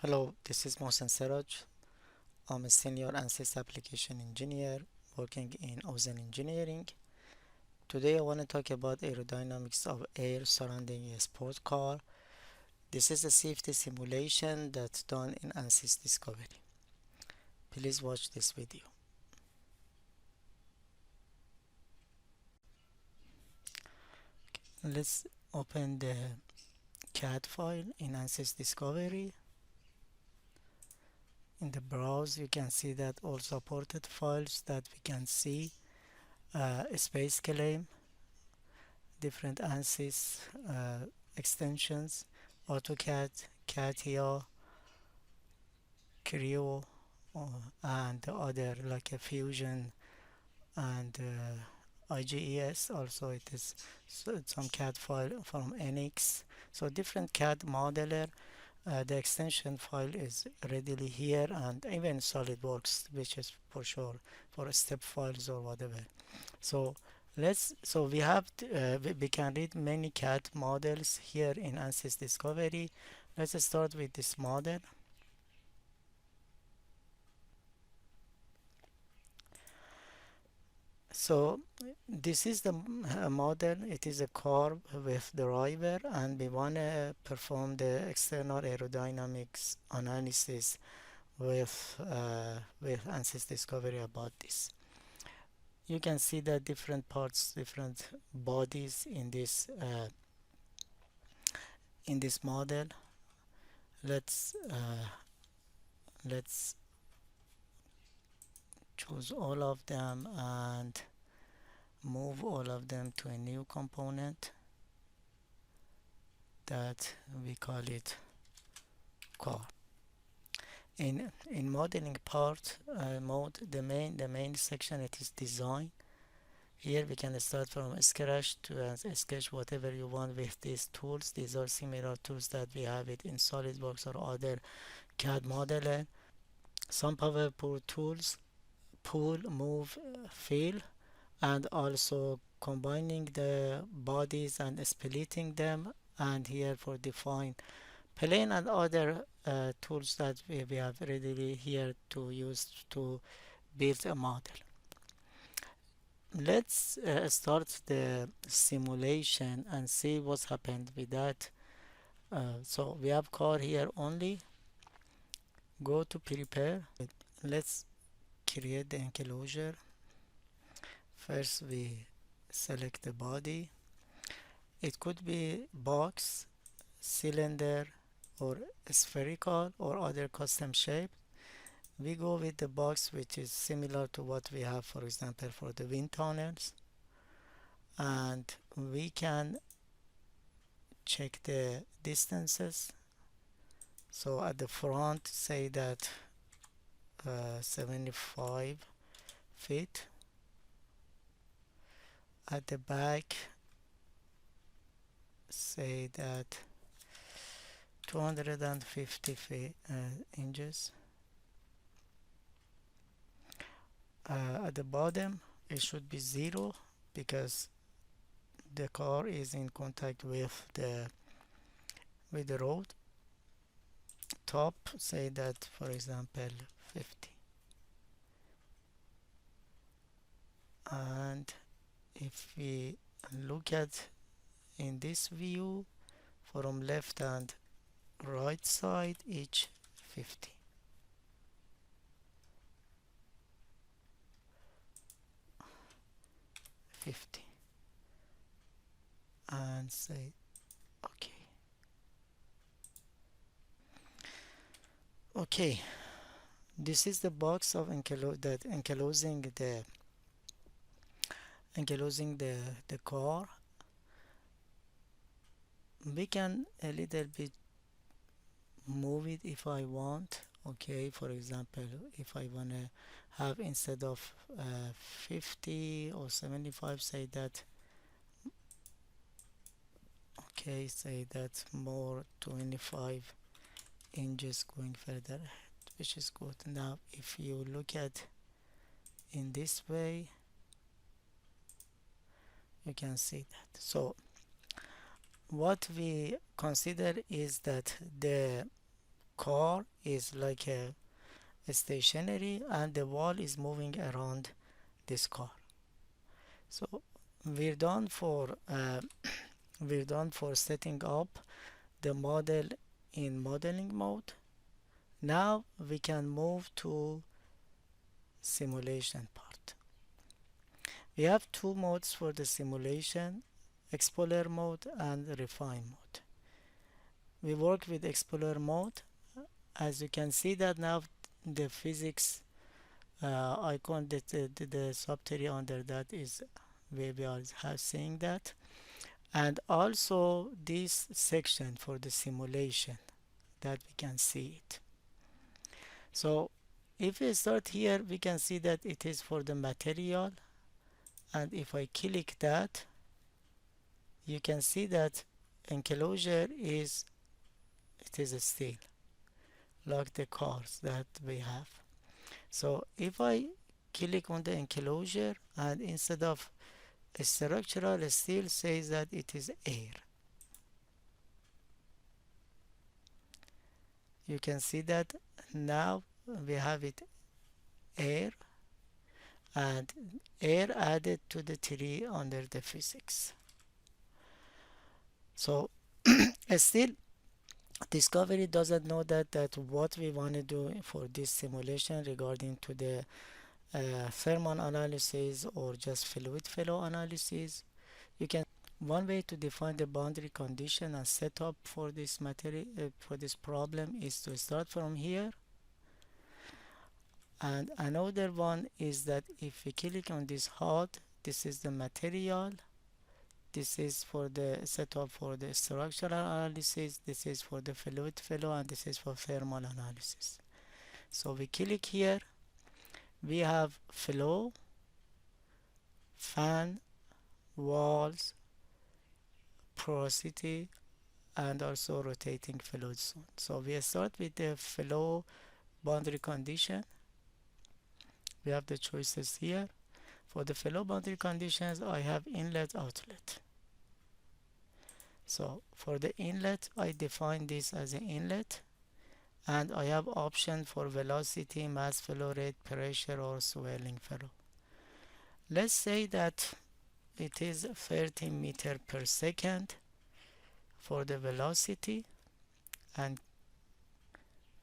Hello, this is Mohsen Seraj. I'm a senior Ansys application engineer working in Ozen Engineering. Today I want to talk about aerodynamics of air surrounding a sport car. This is a safety simulation that's done in Ansys Discovery. Please watch this video. Let's open the CAD file in Ansys Discovery. In the browse you can see that all supported files that we can see, space claim, different Ansys extensions, AutoCAD, CATIA, Creo, and other like a Fusion and IGES. Also it is some CAD file from NX. So different CAD modeler. The extension file is readily here, and even SolidWorks, which is for sure for step files or whatever. So we have we can read many CAD models here in Ansys Discovery. Let's start with this model. So this is the model. It is a car with driver, and we want to perform the external aerodynamics analysis with Ansys Discovery about this. You can see the different parts, different bodies in this model. Let's choose all of them and move all of them to a new component that we call it car. In modeling part mode, the main section, it is design. Here we can start from scratch to sketch whatever you want with these tools. These are similar tools that we have it in SolidWorks or other CAD modeler. Some powerful tools: pull, move, fill, and also combining the bodies and splitting them, and here for define plane and other tools that we have readily here to use to build a model. Let's start the simulation and see what's happened with that. So we have car here only. Go to prepare. Let's create the enclosure. First we select the body. It could be box, cylinder, or spherical, or other custom shape. We go with the box, which is similar to what we have, for example, for the wind tunnels. And we can check the distances. So at the front, say that 75 feet. At the back, say that 250 inches. At the bottom it should be 0 because the car is in contact with the road. Top, say that for example 50. And if we look at in this view from left and right side, each 50. And say okay. This is the box of enclosing the car. We can a little bit move it if I want. Okay, for example, if I want to have, instead of 50 or 75, say that, okay, say that more 25 inches going further ahead, which is good. Now if you look at in this way, You can see that. So what we consider is that the car is like a stationary and the wall is moving around this car. So we're done for setting up the model in modeling mode. Now we can move to simulation part. We have two modes for the simulation: Explorer mode and Refine mode. We work with Explorer mode. As you can see that now the physics icon, that the subtree under that is we are seeing that, and also this section for the simulation that we can see it. So if we start here, we can see that it is for the material, and if I click that, you can see that enclosure is a steel, like the cars that we have. So if I click on the enclosure, and instead of a structural steel says that it is air, you can see that now we have it air, and air added to the tree under the physics. So still Discovery doesn't know that what we want to do for this simulation regarding to the thermal analysis or just fluid flow analysis. You can one way to define the boundary condition and setup for this material for this problem is to start from here, and another one is that if we click on this HUD, this is the material, this is for the setup for the structural analysis, this is for the fluid flow, and this is for thermal analysis. So we click here, we have flow, fan, walls, porosity, and also rotating fluid zone. So we start with the flow boundary condition. We have the choices here. For the flow boundary conditions, I have inlet, outlet. So for the inlet, I define this as an inlet, and I have option for velocity, mass flow rate, pressure, or swelling flow. Let's say that it is 30 meter per second for the velocity, and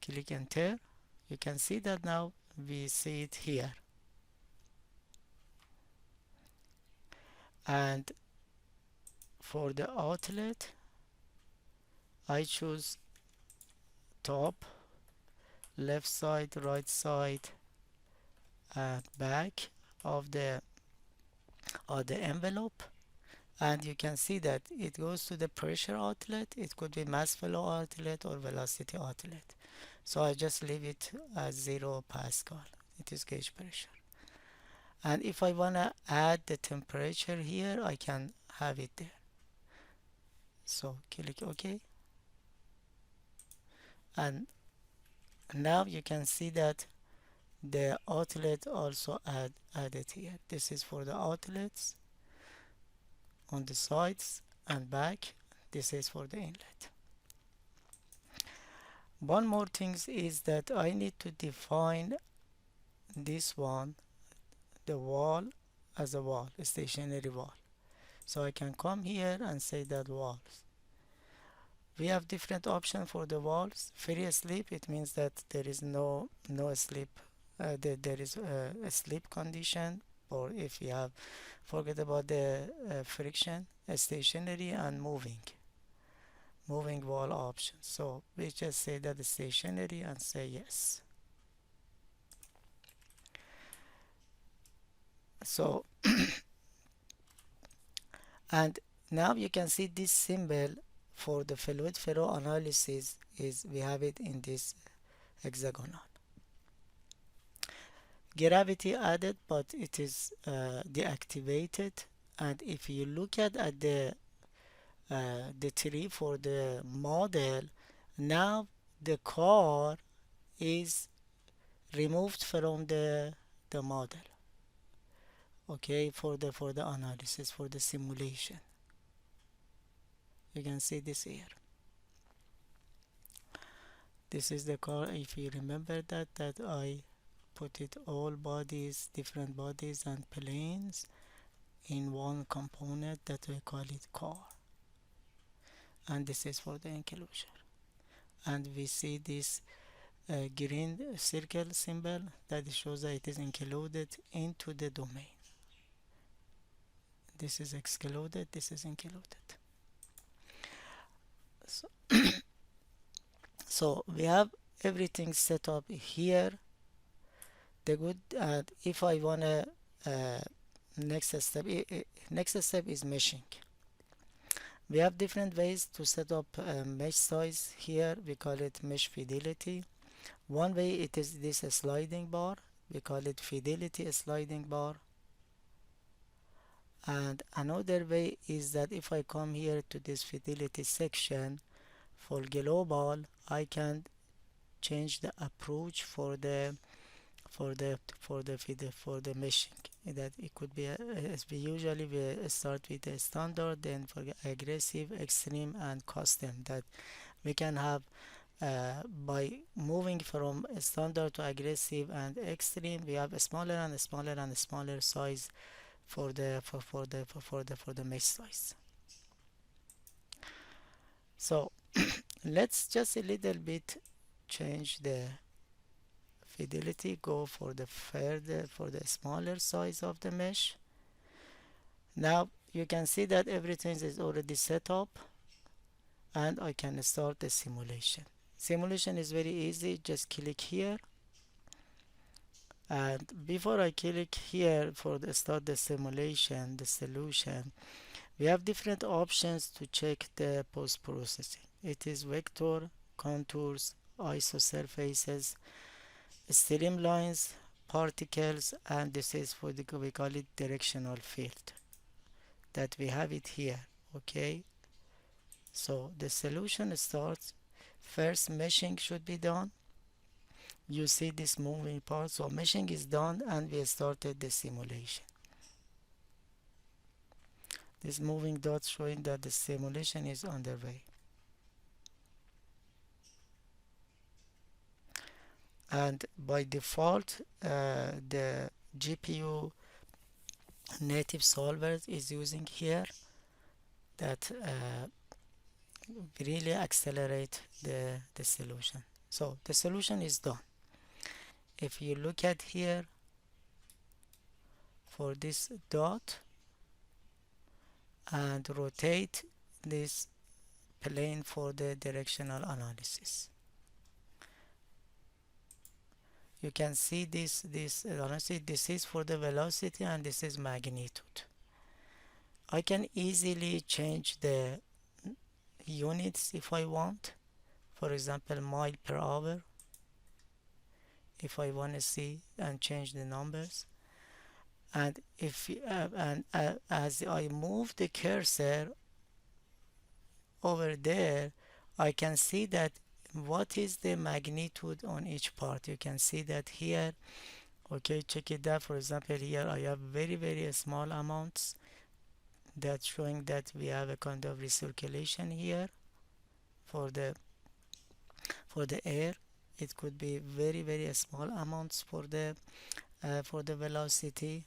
click enter. You can see that now we see it here. And for the outlet, I choose top, left side, right side, and back of the envelope, and you can see that it goes to the pressure outlet. It could be mass flow outlet or velocity outlet. So I just leave it as 0 Pascal. It is gauge pressure. And if I want to add the temperature here, I can have it there. So click OK. And now you can see that the outlet also added here. This is for the outlets on the sides and back. This is for the inlet. One more thing is that I need to define this one, the wall, as a wall, a stationary wall. So I can come here and say that walls. We have different options for the walls. Free slip, it means that there is no slip. There is a slip condition, or if you have forget about the friction, stationary, and moving wall option. So we just say that the stationary and say yes. So and now you can see this symbol for the fluid flow analysis is we have it in this hexagonal. Gravity added, but it is deactivated. And if you look at the tree for the model, now the car is removed from the model. okay, for the analysis, for the simulation. You can see this here. This is the car. If you remember that I put it all bodies, different bodies and planes in one component that we call it car, and this is for the enclosure. And we see this green circle symbol that shows that it is included into the domain. This is excluded, this is included. So, so we have everything set up here. The good, if I wanna next step, next step is meshing. We have different ways to set up mesh size. Here we call it mesh fidelity. One way it is this sliding bar, we call it fidelity sliding bar. And another way is that if I come here to this fidelity section for global, I can change the approach for the meshing. That it could be as we usually we start with the standard, then for aggressive, extreme and custom, that we can have by moving from standard to aggressive and extreme. We have a smaller and smaller and smaller size for the mesh size. So let's just a little bit change the fidelity, go for the smaller size of the mesh. Now you can see that everything is already set up, and I can start the simulation. Simulation is very easy. Just click here, and before I click here for the start the simulation, the solution, we have different options to check the post-processing. It is vector, contours, isosurfaces, streamlines, particles, and this is for the, we call it directional field, that we have it here. Okay, so the solution starts. First meshing should be done. You see this moving part, so meshing is done and we started the simulation. This moving dot showing that the simulation is underway. And by default the GPU native solver is using here that really accelerate the solution. So the solution is done. If you look at here for this dot and rotate this plane for the directional analysis, you can see this honestly this is for the velocity and this is magnitude. I can easily change the units if I want. For example, mile per hour, if I want to see and change the numbers. And if as I move the cursor over there, I can see that what is the magnitude on each part. You can see that here. Okay, check it out. For example, here I have very small amounts that's showing that we have a kind of recirculation here for the air. It could be very small amounts for the velocity.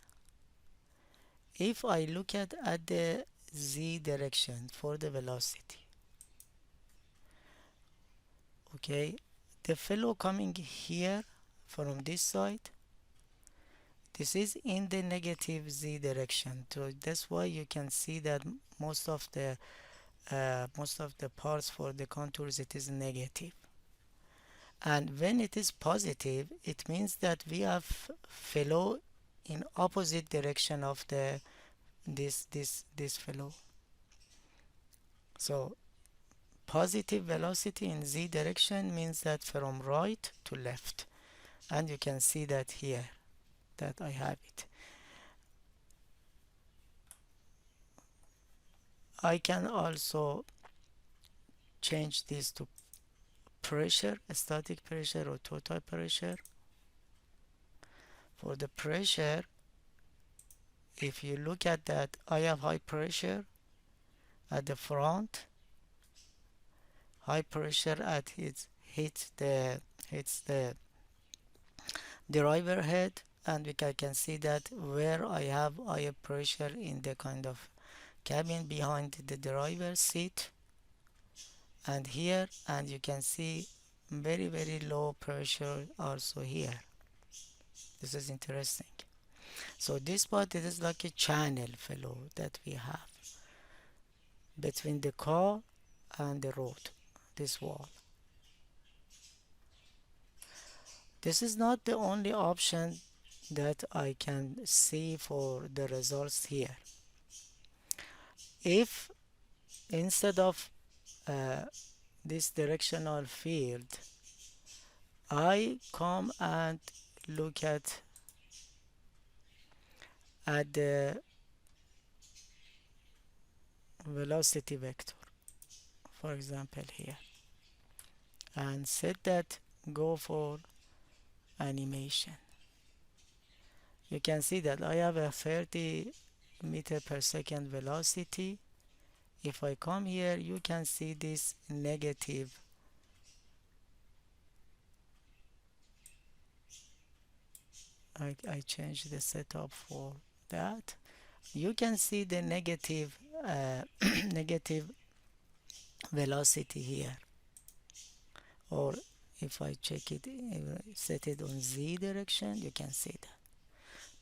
If I look at the z direction for the velocity, okay, the fellow coming here from this side, this is in the negative z direction. So that's why you can see that most of the parts for the contours it is negative. And when it is positive, it means that we have fellow in opposite direction of the this fellow. So positive velocity in z direction means that from right to left, and you can see that here that I have it. I can also change this to pressure, static pressure or total pressure. For the pressure, if you look at that, I have high pressure at the front, high pressure at hits the driver head, and I can see that where I have higher pressure in the kind of cabin behind the driver's seat and here, and you can see very low pressure also here. This is interesting. So this part, it is like a channel flow that we have between the car and the road, this wall. This is not the only option that I can see for the results here. If instead of uh, this directional field, I come and look at the velocity vector, for example here, and set that go for animation, you can see that I have a 30 meter per second velocity. If I come here, you can see this negative. I changed the setup for that. You can see the negative negative velocity here, or if I check it, set it on z direction, you can see that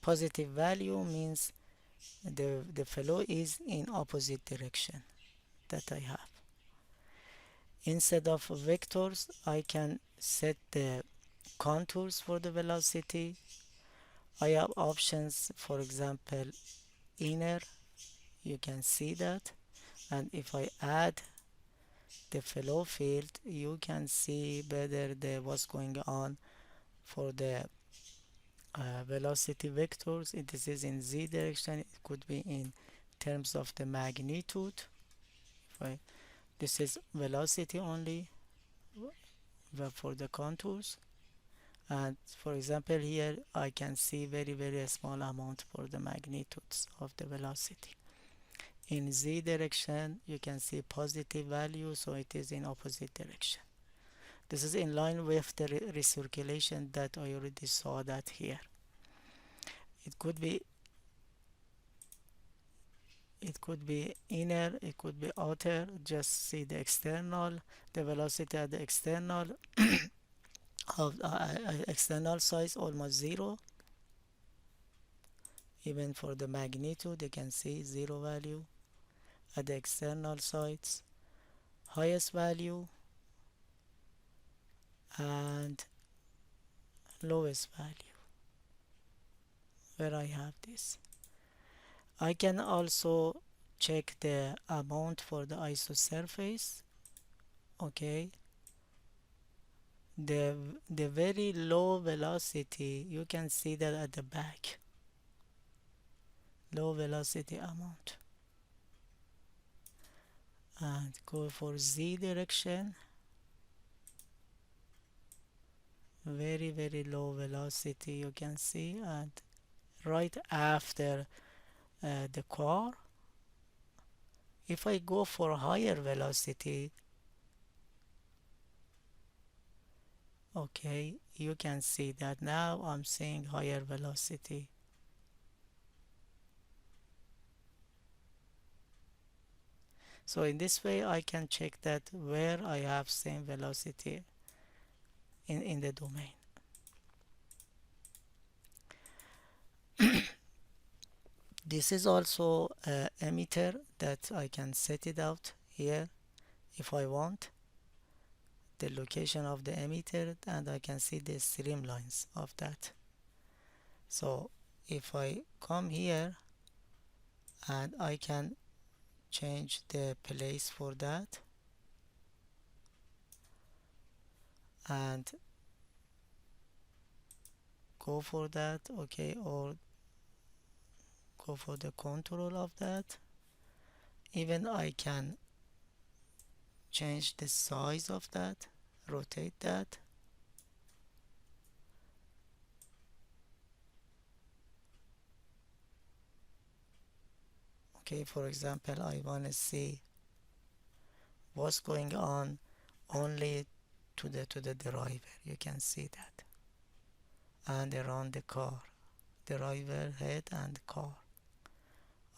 positive value means the flow is in opposite direction that I have. Instead of vectors, I can set the contours for the velocity. I have options, for example, inner, you can see that, and if I add the flow field, you can see better what's going on for the velocity vectors. This is in z direction, it could be in terms of the magnitude. This is velocity only for the contours, and for example here I can see very small amount for the magnitudes of the velocity. In z direction you can see positive value, so it is in opposite direction. This is in line with the recirculation that I already saw that here. It could be inner, it could be outer. Just see the external, the velocity at the external of external size almost zero. Even for the magnitude you can see zero value at the external sides, highest value and lowest value where I have this. I can also check the amount for the isosurface. Okay, the very low velocity, you can see that at the back, low velocity amount, and go for z direction, very low velocity you can see, and right after the car. If I go for higher velocity, okay, you can see that now I'm seeing higher velocity. So in this way I can check that where I have same velocity in the domain. This is also a emitter that I can set it out here if I want the location of the emitter, and I can see the streamlines of that. So if I come here and I can change the place for that and go for that, okay, or go for the control of that. Even I can change the size of that, rotate that. Okay, for example, I want to see what's going on only to the driver. You can see that, and around the car, driver head and car,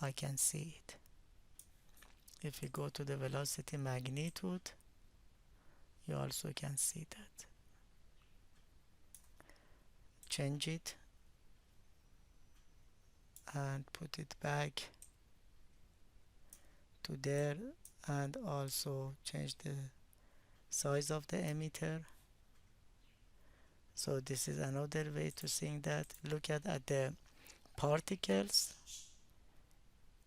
I can see it. If you go to the velocity magnitude, you also can see that. Change it and put it back to there, and also change the size of the emitter. So this is another way to seeing that. Look at the particles.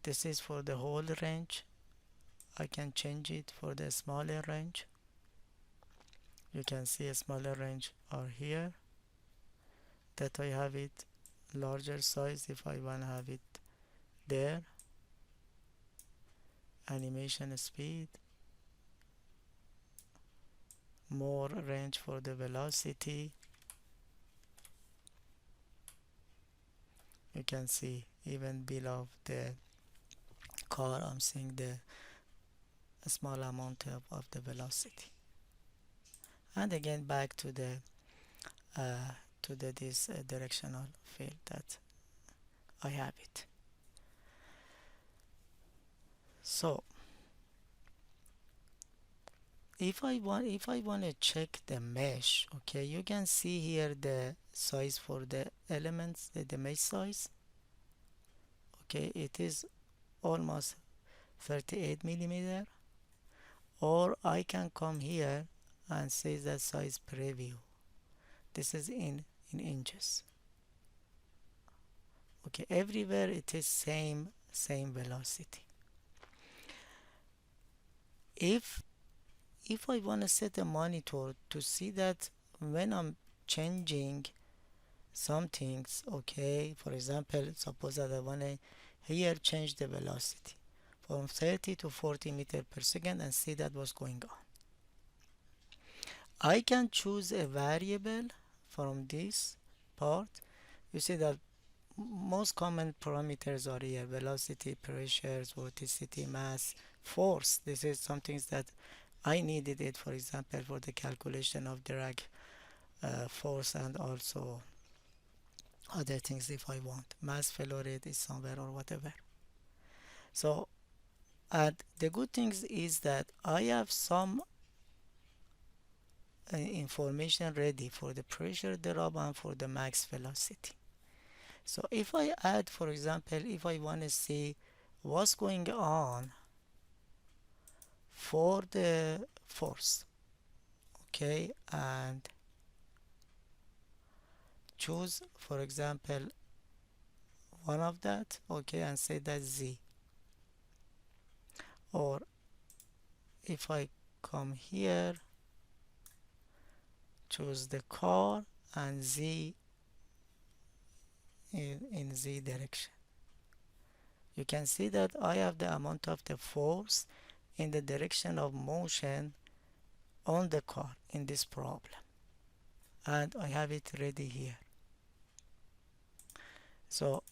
This is for the whole range. I can change it for the smaller range. You can see a smaller range are here, that I have it larger size if I want to have it there. Animation speed, more range for the velocity. You can see even below the car I'm seeing the small amount of the velocity. And again back uh, to this directional field that I have it. So if I want to check the mesh, okay, you can see here the size for the elements, the mesh size. Okay, it is almost 38 millimeter, or I can come here and say that size preview. This is in inches. Okay, everywhere it is same velocity. If I want to set a monitor to see that when I'm changing some things, okay, for example, suppose that I want to here change the velocity from 30 to 40 meter per second and see that what's going on. I can choose a variable from this part. You see that most common parameters are here: velocity, pressures, vorticity, mass, force. This is some things that I needed it, for example, for the calculation of drag force, and also other things if I want. Mass flow rate is somewhere or whatever. So, and the good things is that I have some information ready for the pressure drop and for the max velocity. So if I add, for example, if I want to see what's going on for the force, okay, and choose, for example, one of that, okay, and say that Z. Or if I come here, choose the car and Z in Z direction. You can see that I have the amount of the force in the direction of motion on the car in this problem, and I have it ready here. So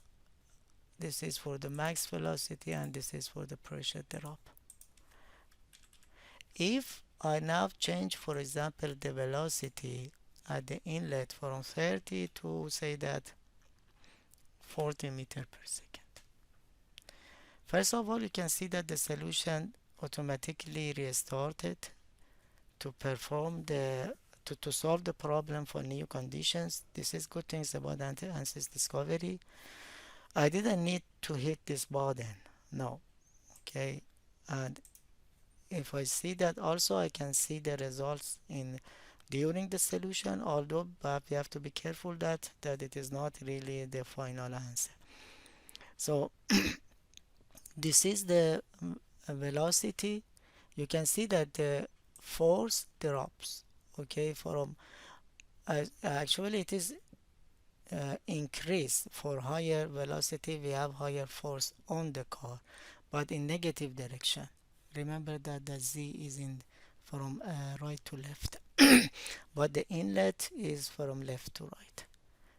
this is for the max velocity and this is for the pressure drop. If I now change, for example, the velocity at the inlet from 30 to say that 40 meter per second. First of all, you can see that the solution automatically restarted to perform to solve the problem for new conditions. This is good things about Ansys Discovery. I didn't need to hit this button, no. Okay, and if I see that, also I can see the results in during the solution, although but we have to be careful that it is not really the final answer. So this is the velocity. You can see that the force drops, okay, from actually it is increase. For higher velocity we have higher force on the car, but in negative direction. Remember that the Z is in from right to left but the inlet is from left to right.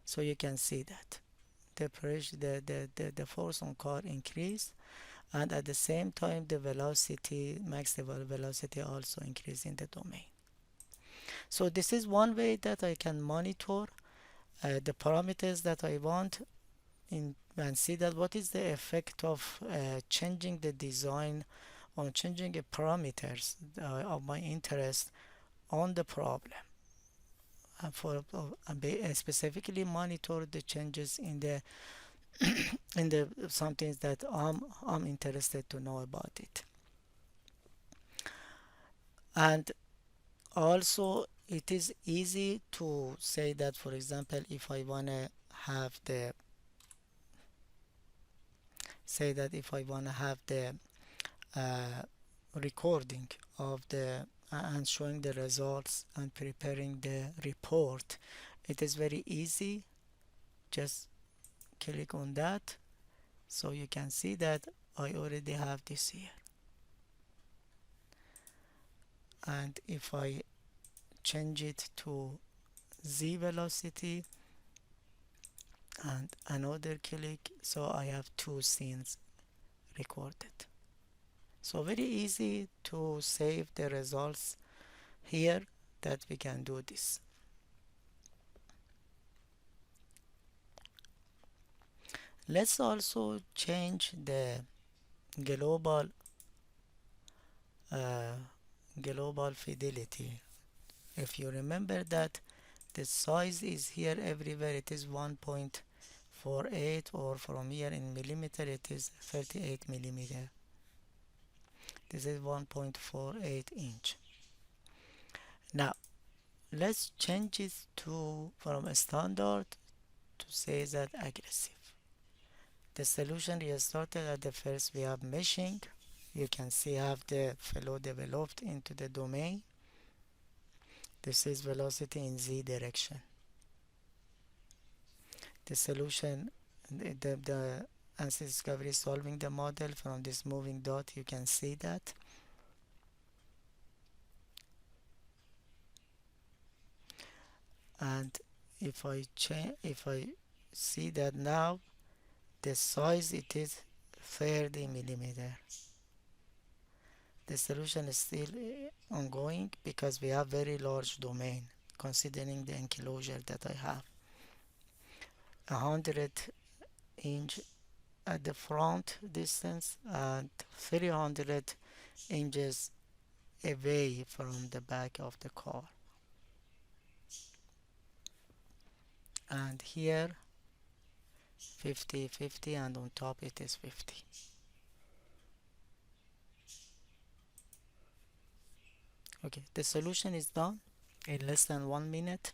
So you can see that the pressure, the force on car increase, and at the same time the velocity, max level velocity, also increase in the domain. So this is one way that I can monitor the parameters that I want in and see that what is the effect of changing the design or changing the parameters of my interest on the problem, and specifically monitor the changes in the in the some things that I'm interested to know about it. And also it is easy to say that, for example, if I want to have the uh, recording of the and showing the results and preparing the report, it is very easy. Just click on that, so you can see that I already have this here. And if I change it to z velocity and another click, so I have two scenes recorded. So very easy to save the results here, that we can do this. Let's also change the global uh, global fidelity. If you remember that the size is here everywhere, it is 1.48, or from here in millimeter it is 38 millimeter. This is 1.48 inch. Now let's change it to from a standard to say that aggressive. The solution restarted. At the first we have meshing. You can see have the flow developed into the domain. This is velocity in z direction. The solution, the Ansys Discovery is solving the model from this moving dot. You can see that. And if I see that now the size, it is 30 millimeter. The solution is still ongoing because we have very large domain considering the enclosure that I have. 100 inch at the front distance and 300 inches away from the back of the car. And here 50 50, and on top it is 50. Okay, the solution is done in less than 1 minute,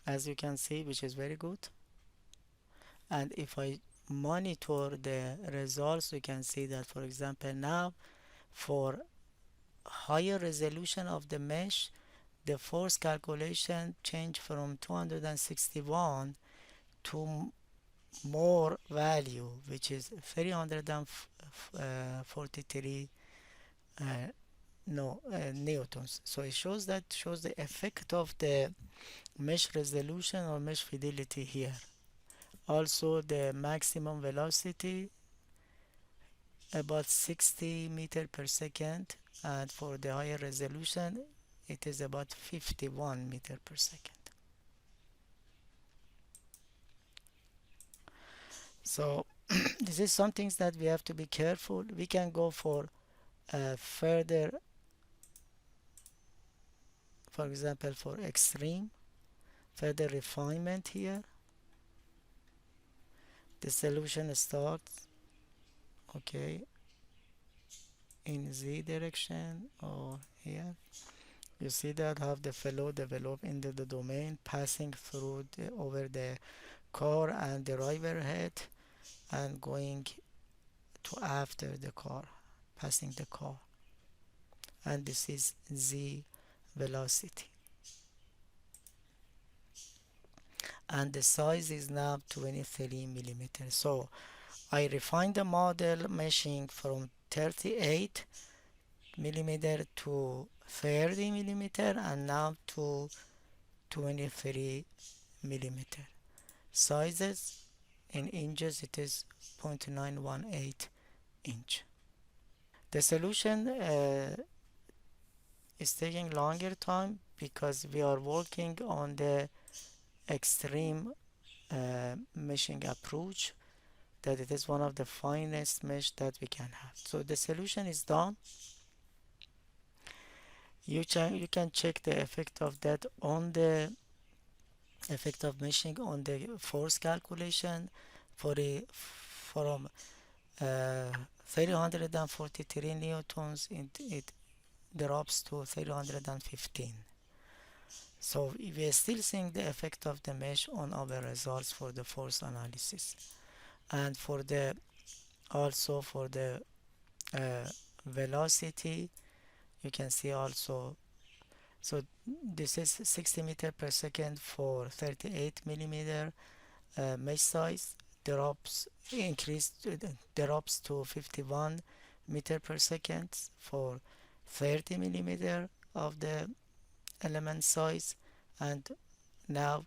as you can see, which is very good. And if I monitor the results, you can see that, for example, now for higher resolution of the mesh, the force calculation changed from 261 to more value, which is 343 newtons. So it shows the effect of the mesh resolution or mesh fidelity here. Also the maximum velocity about 60 meter per second, and for the higher resolution it is about 51 meter per second. So this is some things that we have to be careful. We can go for further, for example, for extreme further refinement here. The solution starts, okay, in z direction or here. You see that have the flow develop into the domain, passing through over the core and the driver head and going to after the car, passing the car. And this is z velocity. And the size is now 23 millimeters. So I refined the model meshing from 38 millimeter to 30 millimeter and now to 23 millimeter. Sizes in inches, it is 0.918 inch. The solution is taking longer time because we are working on the extreme meshing approach, that it is one of the finest mesh that we can have. So the solution is done. You can check the effect of that on the effect of meshing on the force calculation for a from 343 newtons, it drops to 315. So we are still seeing the effect of the mesh on our results for the force analysis, and for the also for the uh, velocity you can see also. So this is 60 meter per second for 38 millimeter mesh size, drops increased drops to 51 meter per second for 30 millimeter of the element size, and now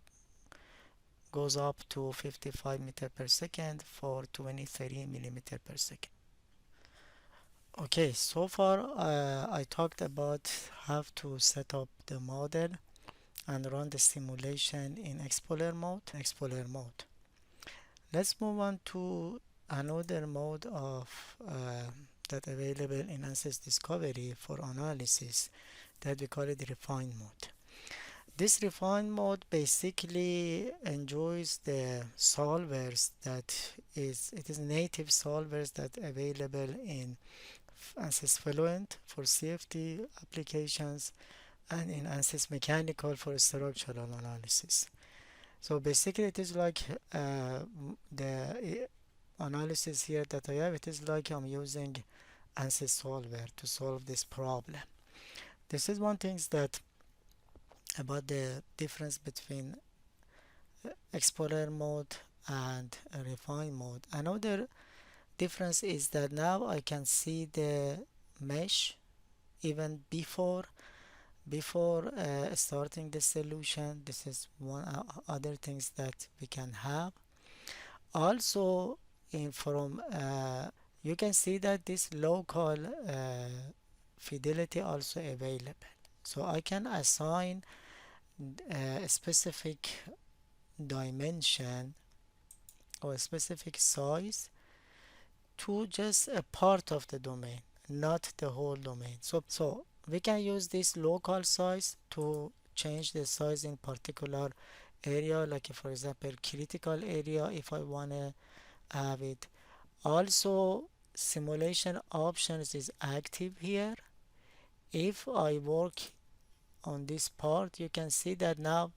goes up to 55 meter per second for 23 millimeter per second. Okay, so far I talked about how to set up the model and run the simulation in Explorer mode. Let's move on to another mode of that available in Ansys Discovery for analysis, that we call it refine mode. This refine mode basically enjoys the solvers that it is native solvers that available in Ansys Fluent for CFD applications and in Ansys Mechanical for structural analysis. So basically it is like the analysis here that I have, it is like I'm using Ansys solver to solve this problem. This is one thing that about the difference between Explorer mode and refine mode. Another difference is that now I can see the mesh even before starting the solution. This is one other things that we can have. Also, in from you can see that this local fidelity also available. So I can assign a specific dimension or a specific size to just a part of the domain, not the whole domain. So we can use this local size to change the size in particular area, like for example critical area if I want to have it. Also, simulation options is active here. If I work on this part, you can see that now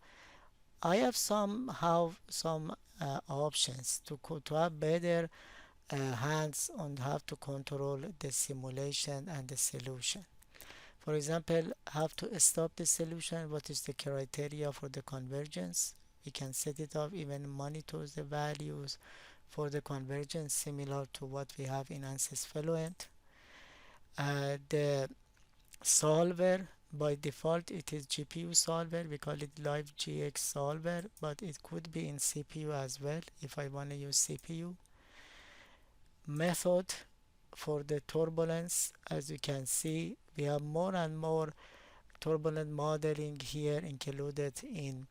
I have some options to have better hands on how to control the simulation and the solution. For example, how to stop the solution, what is the criteria for the convergence. We can set it up, even monitor the values for the convergence similar to what we have in Ansys Fluent. The solver, by default it is GPU solver, we call it live GX solver, but it could be in CPU as well if I want to use CPU. Method for the turbulence, as you can see we have more and more turbulent modeling here included in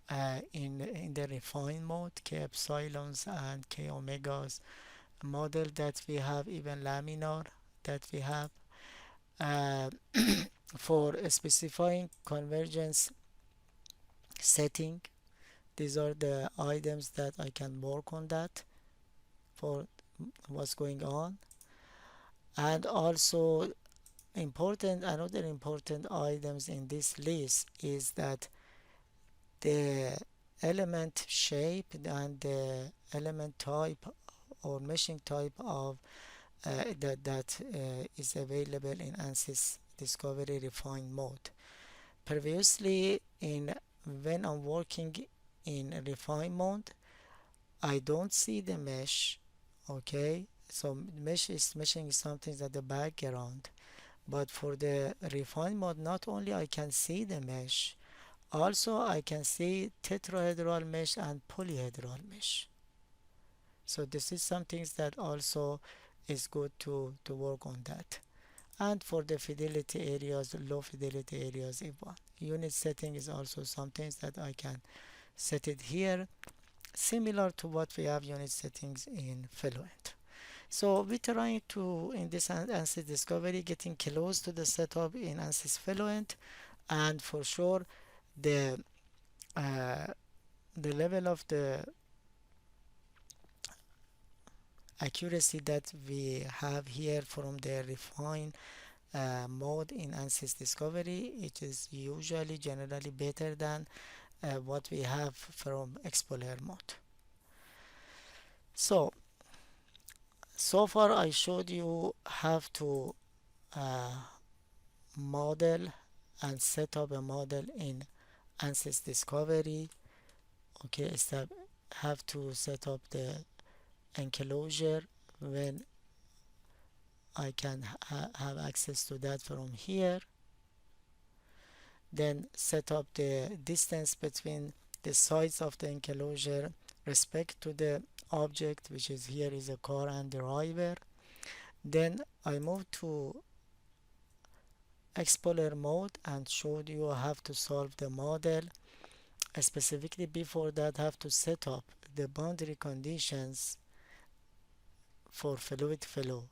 the refine mode, k epsilons and k omegas model that we have, even laminar that we have. uh, for specifying convergence setting, these are the items that I can work on that for what's going on. And also another important items in this list is that the element shape and the element type or meshing type of that is available in Ansys Discovery Refine mode. Previously, in when I'm working in refine mode, I don't see the mesh. Okay, so meshing is something that the background. But for the refine mode, not only I can see the mesh, also I can see tetrahedral mesh and polyhedral mesh. So this is something that also it's good to work on that. And for the fidelity areas, low fidelity areas, if one unit setting is also something that I can set it here, similar to what we have unit settings in Fluent. So we're trying to, in this Ansys Discovery, getting close to the setup in Ansys Fluent, and for sure the uh, the level of the accuracy that we have here from the refine mode in Ansys Discovery, it is usually generally better than what we have from Explorer mode. So far I showed you how to uh, model and set up a model in Ansys Discovery. Okay, step have to set up the enclosure when I can have access to that from here. Then set up the distance between the sides of the enclosure respect to the object, which is here is a car and driver. Then I move to Explorer mode and showed you how to solve the model. Specifically before that, have to set up the boundary conditions for fluid flow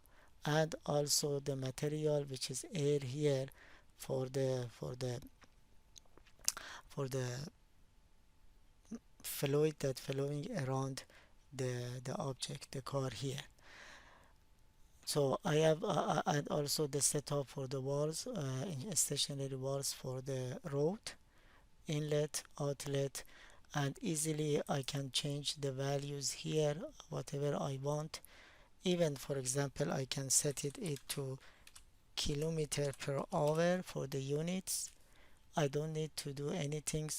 and also the material, which is air here, for the fluid that flowing around the object, the car here. So I have and also the setup for the walls, stationary walls for the road, inlet, outlet, and easily I can change the values here whatever I want. Even for example I can set it to kilometer per hour for the units. I don't need to do anything.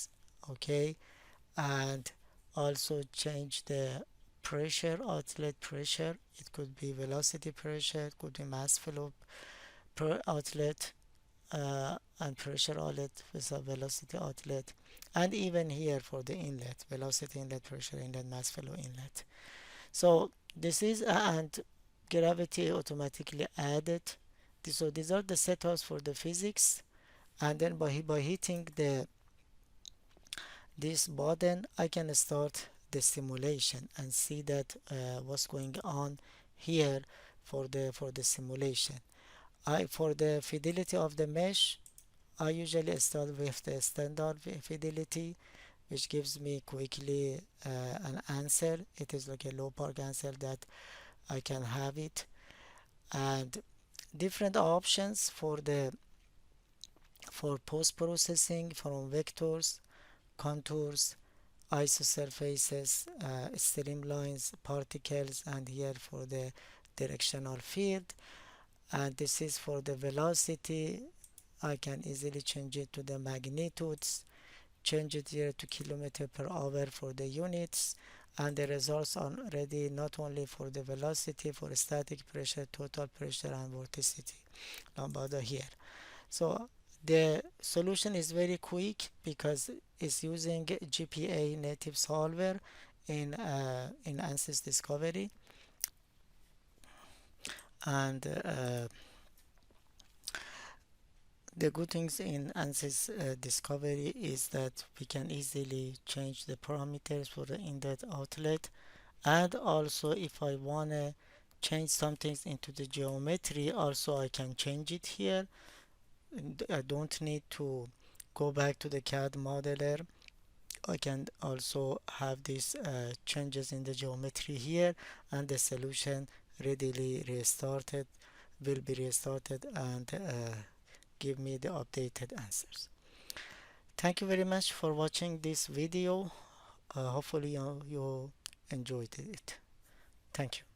Okay, and also change the pressure, outlet pressure. It could be velocity pressure, it could be mass flow per outlet, and pressure outlet with a velocity outlet, and even here for the inlet, velocity inlet, pressure inlet, mass flow inlet. So this is and gravity automatically added. So these are the setups for the physics, and then by hitting this button I can start the simulation and see that what's going on here for the simulation. I For the fidelity of the mesh, I usually start with the standard fidelity, which gives me quickly an answer. It is like a low park answer that I can have it, and different options for post processing from vectors, contours, isosurfaces, streamlines, particles, and here for the directional field. And this is for the velocity. I can easily change it to the magnitudes, change it here to kilometer per hour for the units, and the results are ready not only for the velocity, for static pressure, total pressure, and vorticity lambda here. So the solution is very quick because it's using GPA native solver in Ansys Discovery, and the good things in Ansys Discovery is that we can easily change the parameters for the inlet outlet, and also if I wanna change some things into the geometry, also I can change it here. I don't need to go back to the CAD modeler. I can also have these changes in the geometry here, and the solution readily restarted will be restarted and give me the updated answers. Thank you very much for watching this video. Hopefully you enjoyed it. Thank you.